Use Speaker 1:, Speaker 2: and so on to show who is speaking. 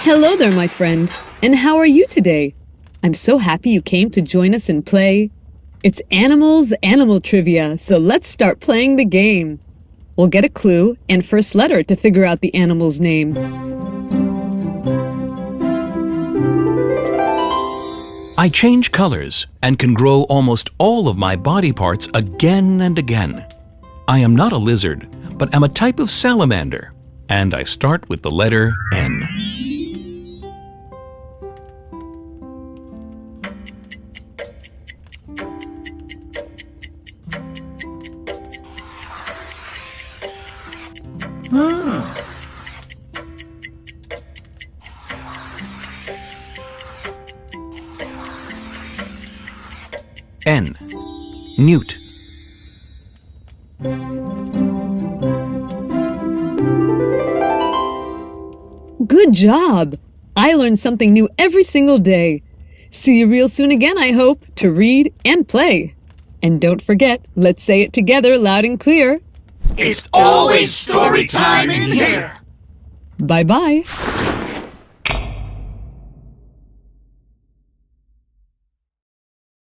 Speaker 1: Hello there, my friend. And how are you today? I'm so happy you came to join us and play. It's Animal Trivia, so let's start playing the game. We'll get a clue and first letter to figure out the animal's name.
Speaker 2: I change colors and can grow almost all of my body parts again and again. I am not a lizard, but am a type of salamander, and I start with the letter N. N. Newt.
Speaker 1: Good job! I learn something new every single day. See you real soon again, I hope, to read and play. And don't forget, let's say it together loud and clear.
Speaker 3: It's always story time in here!
Speaker 1: Bye-bye.